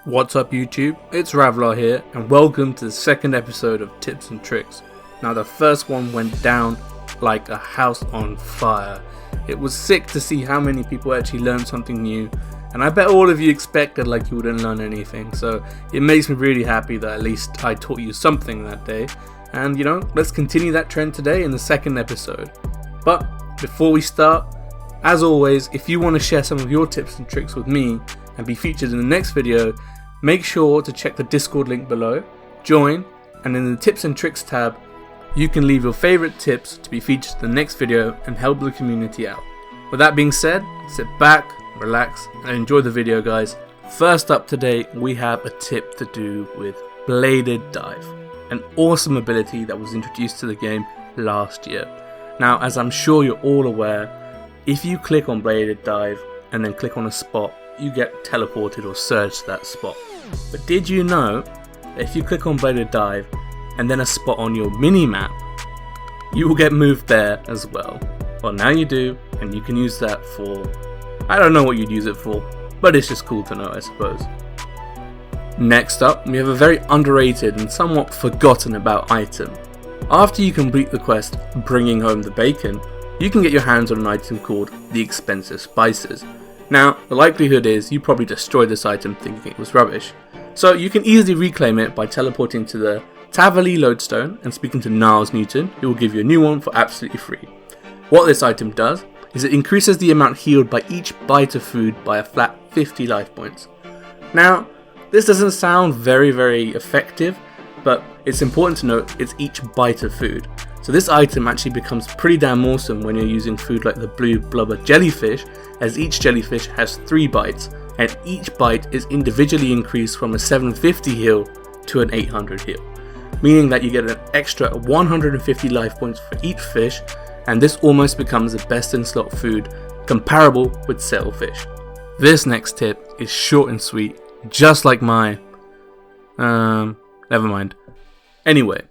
What's up YouTube, it's Ravlar here and welcome to the second episode of Tips and Tricks. Now the first one went down like a house on fire. It was sick to see how many people actually learned something new, and I bet all of you expected like you wouldn't learn anything, so it makes me really happy that at least I taught you something that day. And let's continue that trend today in the second episode. But before we start, as always, if you want to share some of your tips and tricks with me and be featured in the next video, make sure to check the Discord link below, join, and in the tips and tricks tab, you can leave your favorite tips to be featured in the next video and help the community out. With that being said, sit back, relax, and enjoy the video, guys. First up today, we have a tip to do with Bladed Dive, an awesome ability that was introduced to the game last year. Now, as I'm sure you're all aware, if you click on Bladed Dive and then click on a spot, you get teleported or surged to that spot. But did you know that if you click on Bladed Dive and then a spot on your mini-map, you will get moved there as well? Well, now you do, and you can use that for, I don't know what you'd use it for, but it's just cool to know, I suppose. Next up, we have a very underrated and somewhat forgotten about item. After you complete the quest Bringing Home the Bacon, you can get your hands on an item called the Expensive Spices. Now, the likelihood is you probably destroyed this item thinking it was rubbish, so you can easily reclaim it by teleporting to the Tavali Lodestone and speaking to Niles Newton, who will give you a new one for absolutely free. What this item does is it increases the amount healed by each bite of food by a flat 50 life points. Now, this doesn't sound very effective, but it's important to note it's each bite of food. So this item actually becomes pretty damn awesome when you're using food like the blue blubber jellyfish, as each jellyfish has 3 bites, and each bite is individually increased from a 750 heal to an 800 heal, meaning that you get an extra 150 life points for each fish, and this almost becomes a best in slot food comparable with sailfish. This next tip is short and sweet, just like my never mind. Anyway,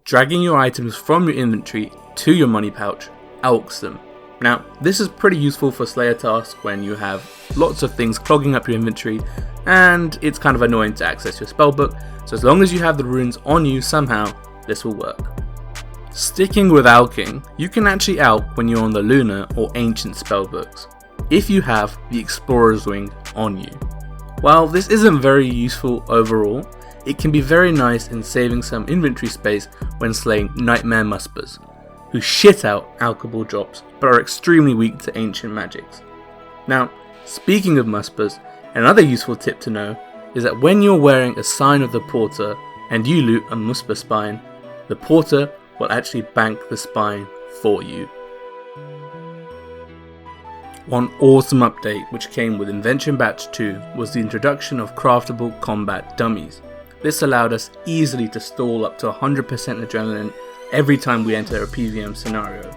dragging your items from your inventory to your money pouch alks them. Now, this is pretty useful for Slayer tasks when you have lots of things clogging up your inventory and it's kind of annoying to access your spellbook, so as long as you have the runes on you somehow, this will work. Sticking with alking, you can actually alk when you're on the Lunar or Ancient spellbooks, if you have the Explorer's Wing on you. While this isn't very useful overall, it can be very nice in saving some inventory space when slaying Nightmare Muspers, who shit out alkable drops but are extremely weak to ancient magics. Now, speaking of Muspers, another useful tip to know is that when you're wearing a sign of the Porter and you loot a Musper spine, the Porter will actually bank the spine for you. One awesome update which came with Invention Batch 2 was the introduction of craftable combat dummies. This allowed us easily to stall up to 100% adrenaline every time we enter a PvM scenario.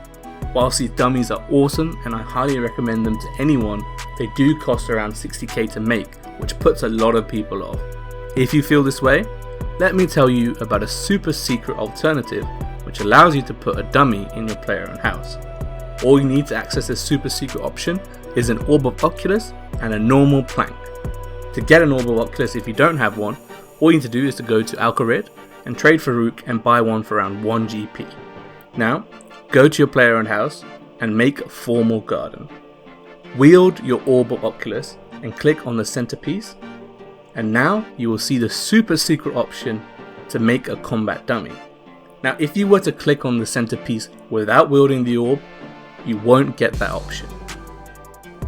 Whilst these dummies are awesome and I highly recommend them to anyone, they do cost around 60k to make, which puts a lot of people off. If you feel this way, let me tell you about a super secret alternative which allows you to put a dummy in your player own house. All you need to access this super secret option is an Orb of Oculus and a normal plank. To get an Orb of Oculus if you don't have one, all you need to do is to go to Alcarid and trade for Rook and buy one for around 1 GP. Now, go to your player owned house and make a formal garden. Wield your Orb of Oculus and click on the centerpiece, and now you will see the super secret option to make a combat dummy. Now, if you were to click on the centerpiece without wielding the orb, you won't get that option.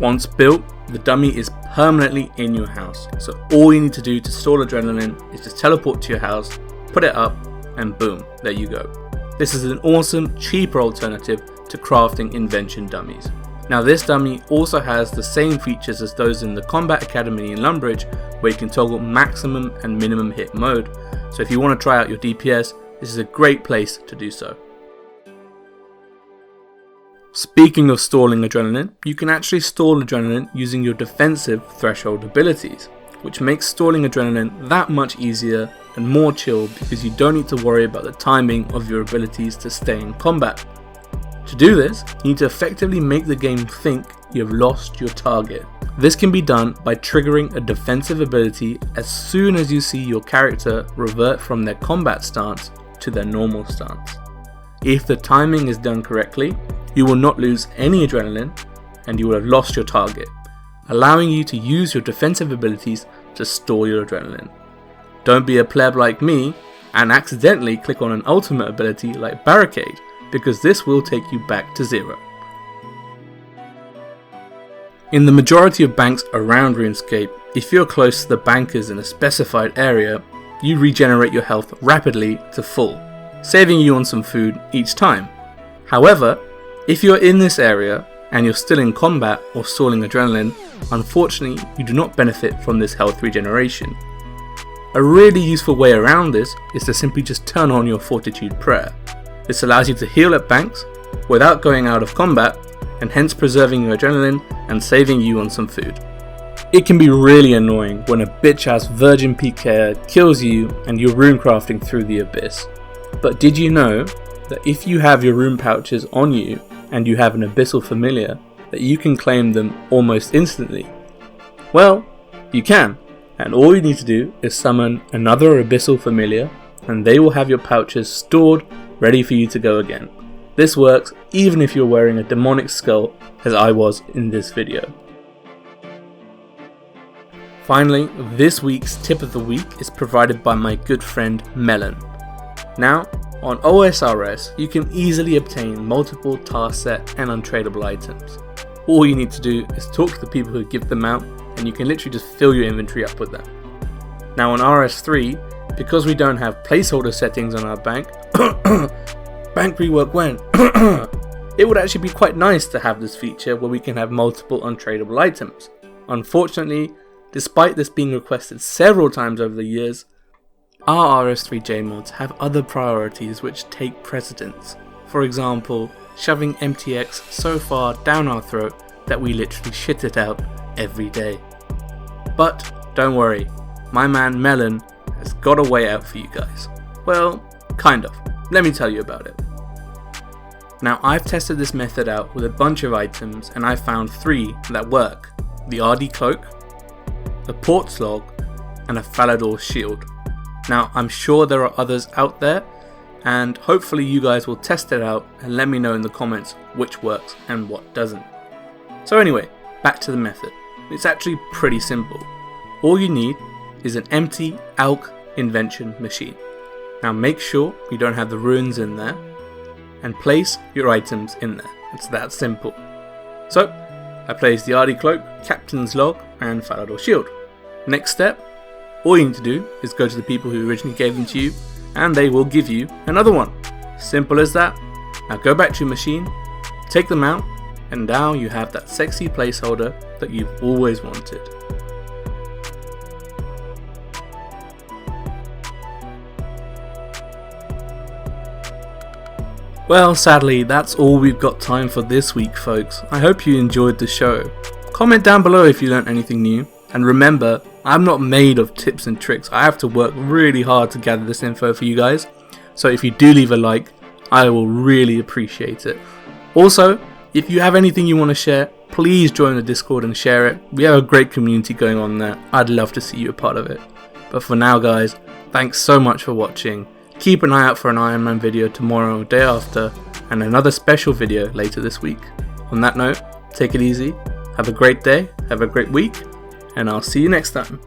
Once built, the dummy is permanently in your house, so all you need to do to store adrenaline is just teleport to your house, put it up, and boom, there you go. This is an awesome, cheaper alternative to crafting invention dummies. Now this dummy also has the same features as those in the Combat Academy in Lumbridge, where you can toggle maximum and minimum hit mode, so if you want to try out your DPS, this is a great place to do so. Speaking of stalling adrenaline, you can actually stall adrenaline using your defensive threshold abilities, which makes stalling adrenaline that much easier and more chill because you don't need to worry about the timing of your abilities to stay in combat. To do this, you need to effectively make the game think you have lost your target. This can be done by triggering a defensive ability as soon as you see your character revert from their combat stance to their normal stance. If the timing is done correctly, you will not lose any adrenaline and you will have lost your target, allowing you to use your defensive abilities to store your adrenaline. Don't be a pleb like me and accidentally click on an ultimate ability like Barricade, because this will take you back to 0. In the majority of banks around RuneScape, if you're close to the bankers in a specified area, you regenerate your health rapidly to full, saving you on some food each time. However, if you're in this area and you're still in combat or stalling adrenaline, unfortunately you do not benefit from this health regeneration. A really useful way around this is to simply just turn on your Fortitude Prayer. This allows you to heal at banks without going out of combat, and hence preserving your adrenaline and saving you on some food. It can be really annoying when a bitch ass virgin PKer kills you and you're rune crafting through the abyss. But did you know that if you have your rune pouches on you and you have an abyssal familiar, that you can claim them almost instantly? Well, you can, and all you need to do is summon another abyssal familiar and they will have your pouches stored ready for you to go again. This works even if you're wearing a demonic skull, as I was in this video. Finally, this week's tip of the week is provided by my good friend Melon. Now, on OSRS, you can easily obtain multiple task set and untradeable items. All you need to do is talk to the people who give them out, and you can literally just fill your inventory up with them. Now on RS3, because we don't have placeholder settings on our bank, bank rework when? It would actually be quite nice to have this feature where we can have multiple untradeable items. Unfortunately, despite this being requested several times over the years, our RS3 JMods have other priorities which take precedence. For example, shoving MTX so far down our throat that we literally shit it out every day. But don't worry, my man Melon has got a way out for you guys. Well, kind of. Let me tell you about it. Now, I've tested this method out with a bunch of items and I found 3 that work: the RD Cloak, the Port's Log, and a Falador Shield. Now, I'm sure there are others out there, and hopefully you guys will test it out and let me know in the comments which works and what doesn't. So anyway, back to the method. It's actually pretty simple. All you need is an empty Alk Invention machine. Now make sure you don't have the runes in there, and place your items in there. It's that simple. So, I placed the RD Cloak, Captain's Log, and Falador Shield. Next step, all you need to do is go to the people who originally gave them to you, and they will give you another one. Simple as that. Now go back to your machine, take them out, and now you have that sexy placeholder that you've always wanted. Well, sadly, that's all we've got time for this week, folks. I hope you enjoyed the show. Comment down below if you learned anything new, and remember, I'm not made of tips and tricks. I have to work really hard to gather this info for you guys, so if you do leave a like, I will really appreciate it. Also, if you have anything you want to share, please join the Discord and share it. We have a great community going on there. I'd love to see you a part of it. But for now, guys, thanks so much for watching. Keep an eye out for an Iron Man video tomorrow or day after, and another special video later this week. On that note, take it easy, have a great day, have a great week, and I'll see you next time.